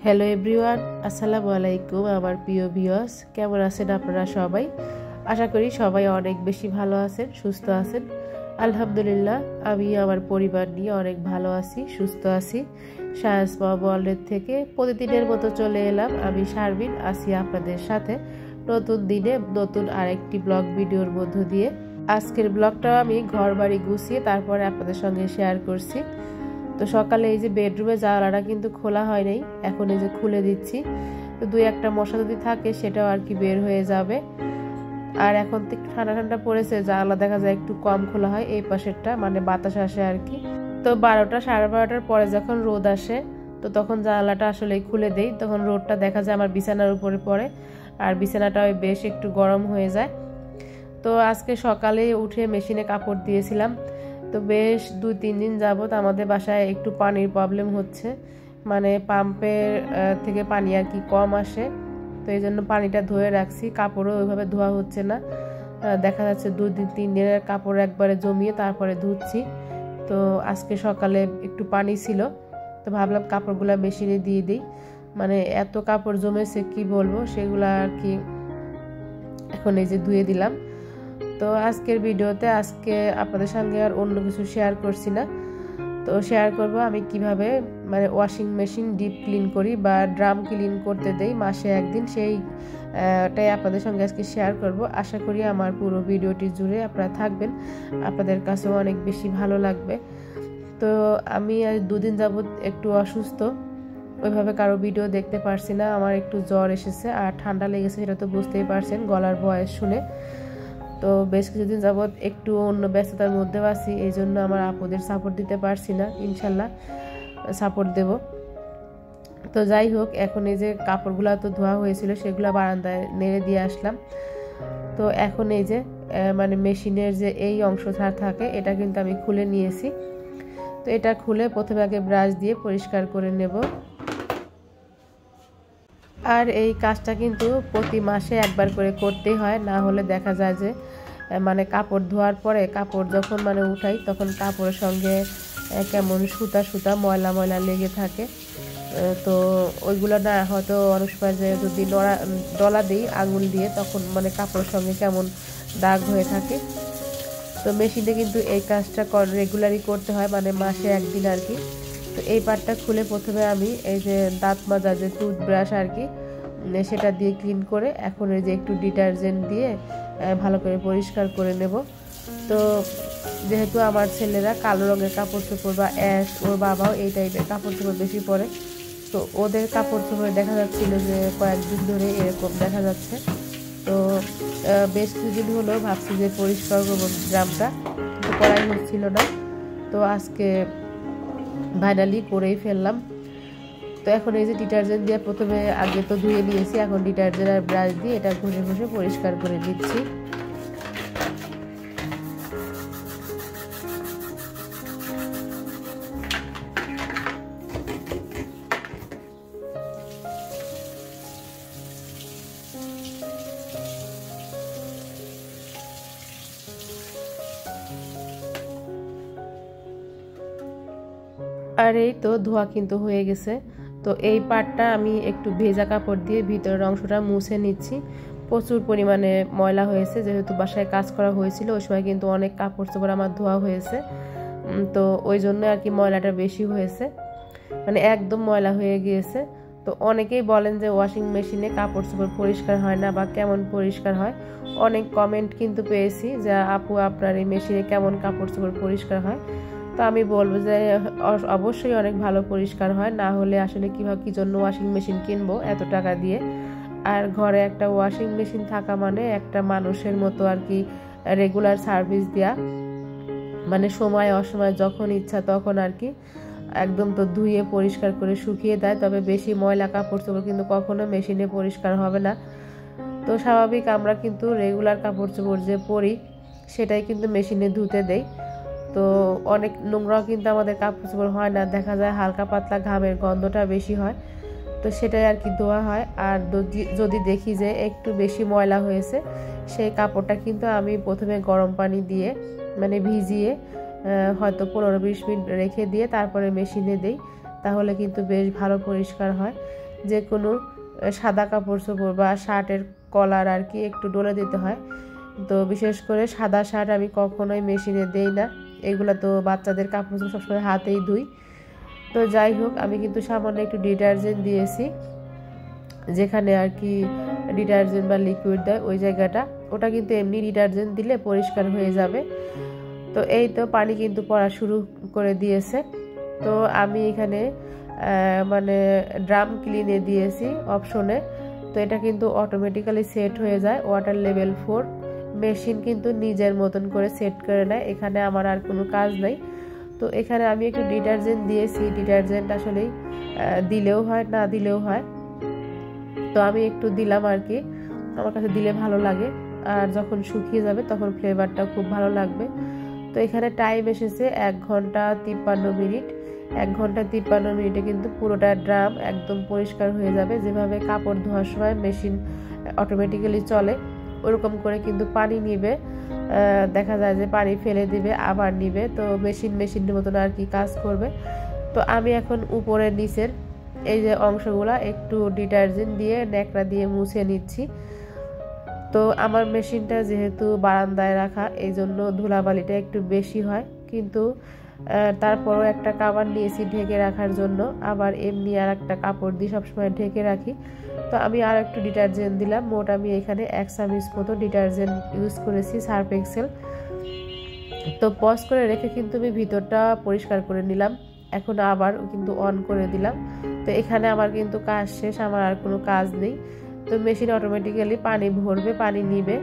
Hello everyone, আসসালামু আলাইকুম আমার প্রিয় ভিউয়ার্স। কেমন আছেন আপনারা সবাই? আশা করি সবাই অনেক বেশি ভালো আছেন, সুস্থ আছেন। আলহামদুলিল্লাহ, আমি আমার পরিবার নিয়ে অনেক ভালো আছি, সুস্থ আছি। সায়েন্স ওয়ার্ল্ড থেকে প্রতিদিনের মতো চলে এলাম আমি শারমিন আছি আপনাদের সাথে নতুন দিনে নতুন আরেকটি ব্লগ ভিডিওর মধ্য দিয়ে। আজকের ব্লগটা আমি ঘর বাড়ি গুছিয়ে তারপরে আপনাদের সঙ্গে শেয়ার করছি। তো সকালে এই যে বেডরুমে জানালাটা কিন্তু খোলা হয় নাই, এখন এই যে খুলে দিচ্ছি। তো দুই একটা মশা যদি থাকে সেটাও আর কি বের হয়ে যাবে। আর এখন তো একটু ঠান্ডা ঠান্ডা পড়েছে, জানালা দেখা যায় একটু কম খোলা হয়, এই পাশেরটা মানে বাতাস আসে আর কি। তো 12টা সাড়ে 12টার পরে যখন রোদ আসে তো তখন জানালাটা আসলে খুলে দেই, তখন রোদটা দেখা যায় আমার বিছানার উপরে পড়ে আর বিছানাটাও বেশ একটু গরম হয়ে যায়। তো আজকে সকালে উঠে মেশিনে কাপড় দিয়েছিলাম। তো বেশ 2-3 দিন যাবত আমাদের বাসায় একটু পানির প্রবলেম হচ্ছে, মানে পাম্পের থেকে পানি আর কি কম আসে। তো এই জন্য পানিটা ধুয়ে রাখছি, কাপড়ও ওইভাবে ধোয়া হচ্ছে না। দেখা যাচ্ছে 2-3 দিনের কাপড় একবারে জমিয়ে তারপরে ধুচ্ছি। তো আজকে সকালে একটু পানি ছিল, তো ভাবলাম কাপড়গুলো মেশিনে দিয়ে দিই। মানে এত কাপড় জমেছে কি বলবো, সেগুলো আর কি এখন এই যে ধুয়ে দিলাম। তো আজকের ভিডিওতে আজকে আপনাদের সঙ্গে আর অন্য কিছু শেয়ার করছি না। তো শেয়ার করব আমি কিভাবে মানে ওয়াশিং মেশিন ডিপ ক্লিন করি বা ড্রাম ক্লিন করতে দেই মাসে একদিন, সেইটাই আপনাদের সঙ্গে আজকে শেয়ার করব। আশা করি আমার পুরো ভিডিওটি জুড়ে আপনারা থাকবেন, আপনাদের কাছেও অনেক বেশি ভালো লাগবে। তো আমি আজ 2 দিন যাবত একটু অসুস্থ, ওইভাবে কারো ভিডিও দেখতে পারছি না। আমার একটু জ্বর এসেছে আর ঠান্ডা লেগেছে, সেটা তো বুঝতেই পারছেন গলার ভয়েস শুনে। তো বেশ কিছুদিন যাবৎ একটু অন্য ব্যস্ততার মধ্যেও আছি, এই জন্য আমার আপুদের সাপোর্ট দিতে পারছি না। ইনশাল্লাহ সাপোর্ট দেব। তো যাই হোক, এখন এই যে কাপড়গুলো তো ধোয়া হয়েছিল সেগুলো বারান্দায় নেড়ে দিয়ে আসলাম। তো এখন এই যে মানে মেশিনের যে এই অংশটা থাকে এটা কিন্তু আমি খুলে নিয়েছি। তো এটা খুলে প্রথমে আগে ব্রাশ দিয়ে পরিষ্কার করে নেব। আর এই কাজটা কিন্তু প্রতি মাসে একবার করে করতেই হয়, না হলে দেখা যায় যে মানে কাপড় ধোয়ার পরে কাপড় যখন মানে উঠাই তখন কাপড়ের সঙ্গে কেমন সুতা সুতা ময়লা ময়লা লেগে থাকে। তো ওইগুলো না হয়তো অনেক সময় যে যদি ডলা দিই আঙুল দিয়ে তখন মানে কাপড়ের সঙ্গে কেমন দাগ হয়ে থাকে। তো মেশিনে কিন্তু এই কাজটা রেগুলারই করতে হয়, মানে মাসে একদিন আর কি। তো এই পার্টটা খুলে প্রথমে আমি এই যে দাঁত মাজা যে টুথব্রাশ আর কি সেটা দিয়ে ক্লিন করে এখন এই যে একটু ডিটারজেন্ট দিয়ে ভালো করে পরিষ্কার করে নেব। তো যেহেতু আমার ছেলেরা কালো রঙের কাপড় চোপড় বা অ্যাশ, ওর বাবাও এই টাইপের কাপড় চোপড় বেশি পরে, তো ওদের কাপড় চোপড়ে দেখা যাচ্ছিল যে কয়েকদিন ধরে এরকম দেখা যাচ্ছে। তো বেশ কিছুদিন হলো ভাবছি যে পরিষ্কার করবো ড্রামটা, কিন্তু করাই হচ্ছিল না। তো আজকে ফাইনালি করেই ফেললাম। তো এখন এই যে ডিটারজেন্ট দিয়ে প্রথমে আগে তো ধুয়ে নিয়েছি, এখন ডিটারজেন্ট আর ব্রাশ দিয়ে এটা ঘষে ঘষে পরিষ্কার করে নিচ্ছি। আর এই তো ধোয়া কিন্তু হয়ে গেছে। তো এই পার্টটা আমি একটু ভেজা কাপড় দিয়ে ভিতরের অংশটা মুছে নিচ্ছি। প্রচুর পরিমাণে ময়লা হয়েছে, যেহেতু বাসায় কাজ করা হয়েছিল ওই সময় কিন্তু অনেক কাপড় চোপড় আমার ধোয়া হয়েছে। তো ওই জন্য আর কি ময়লাটা বেশি হয়েছে, মানে একদম ময়লা হয়ে গিয়েছে। তো অনেকেই বলেন যে ওয়াশিং মেশিনে কাপড় চোপড় পরিষ্কার হয় না বা কেমন পরিষ্কার হয়। অনেক কমেন্ট কিন্তু পেয়েছি যে আপু আপনার এই মেশিনে কেমন কাপড় চোপড় পরিষ্কার হয়। তো আমি বলবো যে অবশ্যই অনেক ভালো পরিষ্কার হয়, না হলে আসলে কি জন্য ওয়াশিং মেশিন কিনবো এত টাকা দিয়ে। আর ঘরে একটা ওয়াশিং মেশিন থাকা মানে একটা মানুষের মতো আর কি রেগুলার সার্ভিস দেওয়া, মানে সময় অসময় যখন ইচ্ছা তখন আর কি একদম তো ধুয়ে পরিষ্কার করে শুকিয়ে দেয়। তবে বেশি ময়লা কাপড় চোপড় কিন্তু কখনো মেশিনে পরিষ্কার হবে না। তো স্বাভাবিক আমরা কিন্তু রেগুলার কাপড় চোপড় যে পরি সেটাই কিন্তু মেশিনে ধুতে দেই। তো অনেক নোংরাও কিন্তু আমাদের কাপড় চোপড় হয় না, দেখা যায় হালকা পাতলা ঘামের গন্ধটা বেশি হয়, তো সেটাই আর কি ধোয়া হয়। আর যদি দেখি যে একটু বেশি ময়লা হয়েছে সেই কাপড়টা কিন্তু আমি প্রথমে গরম পানি দিয়ে মানে ভিজিয়ে হয়তো 15-20 মিনিট রেখে দিয়ে তারপরে মেশিনে দেই, তাহলে কিন্তু বেশ ভালো পরিষ্কার হয়। যে কোনো সাদা কাপড় চোপড় বা শার্টের কলার আর কি একটু ডলে দিতে হয়। তো বিশেষ করে সাদা শার্ট আমি কখনোই মেশিনে দেই না, এগুলো তো বাচ্চাদের কাপড় সবসময় হাতেই ধুই। তো যাই হোক, আমি কিন্তু সামান্য একটু ডিটারজেন্ট দিয়েছি, যেখানে আর কি ডিটারজেন্ট বা লিকুইড দেয় ওই জায়গাটা, ওটা কিন্তু এমনি ডিটারজেন্ট দিলে পরিষ্কার হয়ে যাবে। তো এই তো পানি কিন্তু পড়া শুরু করে দিয়েছে। তো আমি এখানে মানে ড্রাম ক্লিনে দিয়েছি অপশনে, তো এটা কিন্তু অটোমেটিক্যালি সেট হয়ে যায় ওয়াটার লেভেল 4। মেশিন কিন্তু নিজের মতন করে সেট করে নেয়, এখানে আমার আর কোনো কাজ নাই। তো এখানে আমি একটু ডিটারজেন্ট দিয়েছি, ডিটারজেন্ট আসলেই দিলেও হয় না দিলেও হয়, তো আমি একটু দিলাম আর কি, আমার কাছে দিলে ভালো লাগে, আর যখন শুকিয়ে যাবে তখন ফ্লেভারটা খুব ভালো লাগবে। তো এখানে টাইম এসেছে 1 ঘন্টা 53 মিনিট। 1 ঘন্টা 53 মিনিটে কিন্তু পুরোটা ড্রাম একদম পরিষ্কার হয়ে যাবে। যেভাবে কাপড় ধোয়ার সময় মেশিন অটোমেটিক্যালি চলে ওরকম করে কিন্তু পানি নিবে, দেখা যায় যে পানি ফেলে দিবে আবার নিবে, তো মেশিনের মতন আর কি কাজ করবে। তো আমি এখন উপরের নিচের এই যে অংশগুলা একটু ডিটারজেন্ট দিয়ে ন্যাকড়া দিয়ে মুছে নিচ্ছি। তো আমার মেশিনটা যেহেতু বারান্দায় রাখা, এই জন্য ধুলাবালিটা একটু বেশি হয়, কিন্তু তারপরও একটা কাভার নিয়েছি ঢেকে রাখার জন্য, আবার এমনি আর একটা কাপড় দিয়ে সবসময় ঢেকে রাখি। তো আমি আর একটু ডিটারজেন্ট দিলাম, মোট আমি এখানে 1 চামচ মতো ডিটারজেন্ট ইউজ করেছি সার্ফ এক্সেল। তো পজ করে রেখে কিন্তু আমি ভিতরটা পরিষ্কার করে নিলাম, এখন আবার কিন্তু অন করে দিলাম। তো এখানে আমার কিন্তু কাজ শেষ, আমার আর কোনো কাজ নেই। তো মেশিন অটোমেটিক্যালি পানি ভরবে, পানি নিবে।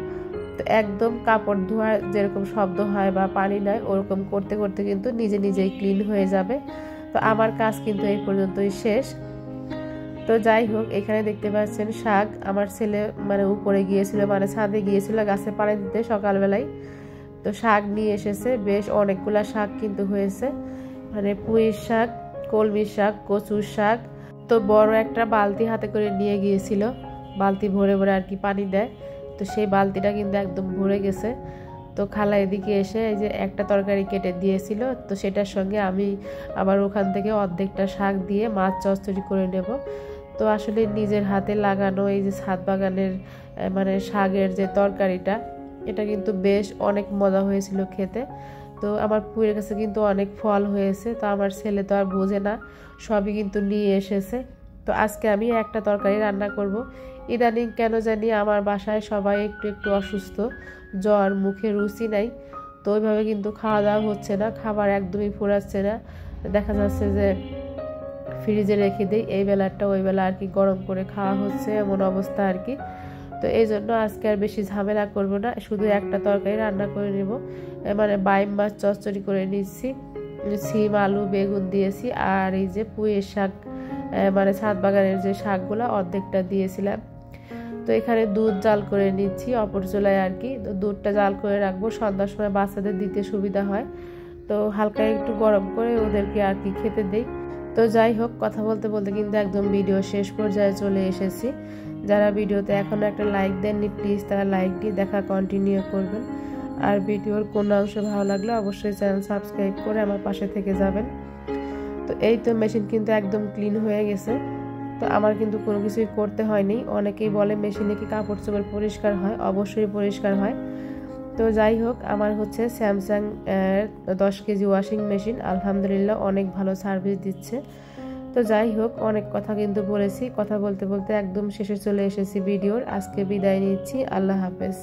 তো একদম কাপড় ধোয়া যেরকম শব্দ হয় বা পানি নেয় ওরকম করতে করতে কিন্তু নিজেই ক্লিন হয়ে যাবে। তো আমার কাজ কিন্তু এই পর্যন্তই শেষ। তো যাই হোক, এখানে দেখতে পাচ্ছেন শাক, আমার ছেলে মানে উপরে গিয়েছিল, মানে ছাদে গিয়েছিল গাছে পানি দিতে সকালবেলায়। তো শাক নিয়ে এসেছে, বেশ অনেকগুলা শাক কিন্তু হয়েছে, মানে পুঁই শাক, কলমি শাক, কচুর শাক। তো বড় একটা বালতি হাতে করে নিয়ে গিয়েছিল, বালতি ভরে ভরে আর কি পানি দেয়, তো সেই বালতিটা কিন্তু একদম ভরে গেছে। তো খালা এদিকে এসে এই যে একটা তরকারি কেটে দিয়েছিল, তো সেটার সঙ্গে আমি আবার ওখান থেকে অর্ধেকটা শাক দিয়ে মাছ চচ্চড়ি করে নেব। তো আসলে নিজের হাতে লাগানো এই যে ছাদ বাগানের মানে শাকের যে তরকারিটা, এটা কিন্তু বেশ অনেক মজা হয়েছিল খেতে। তো আমার পুয়ের কাছে কিন্তু অনেক ফল হয়েছে, তো আমার ছেলে তো আর বোঝে না, সবই কিন্তু নিয়ে এসেছে। তো আজকে আমি একটা তরকারি রান্না করব। ইদানিং কেন জানি আমার বাসায় সবাই একটু একটু অসুস্থ, জ্বর, মুখে রুচি নাই, তো ওইভাবে কিন্তু খাওয়া দাওয়া হচ্ছে না, খাবার একদমই ফুরাচ্ছে না। দেখা যাচ্ছে যে ফ্রিজে রেখে দিই, এই বেলাটা ওই বেলা আর কি গরম করে খাওয়া হচ্ছে, এমন অবস্থা আর কি। তো এই জন্য আজকে আর বেশি ঝামেলা করব না, শুধু একটা তরকারি রান্না করে নেব, মানে বাইম মাছ চচ্চড়ি করে নিচ্ছি, সিম আলু বেগুন দিয়েছি, আর এই যে পুঁইয়ের শাক, মানে ছাদ বাগানের যে শাকগুলো অর্ধেকটা দিয়েছিলাম। তো এখানে দুধ জাল করে নিচ্ছি অপর চুলায় আর কি, তো দুধটা জাল করে রাখবো, সন্ধ্যার সময় বাচ্চাদের দিতে সুবিধা হয়, তো হালকা একটু গরম করে ওদেরকে আর কি খেতে দেই। তো যাই হোক, কথা বলতে বলতে কিন্তু একদম ভিডিও শেষ পর্যায়ে চলে এসেছি। যারা ভিডিওতে এখনও একটা লাইক দেননি প্লিজ তারা লাইক দিয়ে দেখা কন্টিনিউ করবেন, আর ভিডিওর কোনো অংশ ভালো লাগলে অবশ্যই চ্যানেল সাবস্ক্রাইব করে আমার পাশে থেকে যাবেন। তো এই তো মেশিন কিন্তু একদম ক্লিন হয়ে গেছে, তো আমার কিন্তু কোনো কিছুই করতে হয়নি। অনেকেই বলে মেশিনে কি কাপড় চোপড় পরিষ্কার হয়, অবশ্যই পরিষ্কার হয়। তো যাই হোক, আমার হচ্ছে স্যামসাং 10 কেজি ওয়াশিং মেশিন, আলহামদুলিল্লাহ অনেক ভালো সার্ভিস দিচ্ছে। তো যাই হোক, অনেক কথা কিন্তু বলেছি, কথা বলতে বলতে একদম শেষে চলে এসেছি ভিডিওর। আজকে বিদায় নিচ্ছি, আল্লাহ হাফেজ।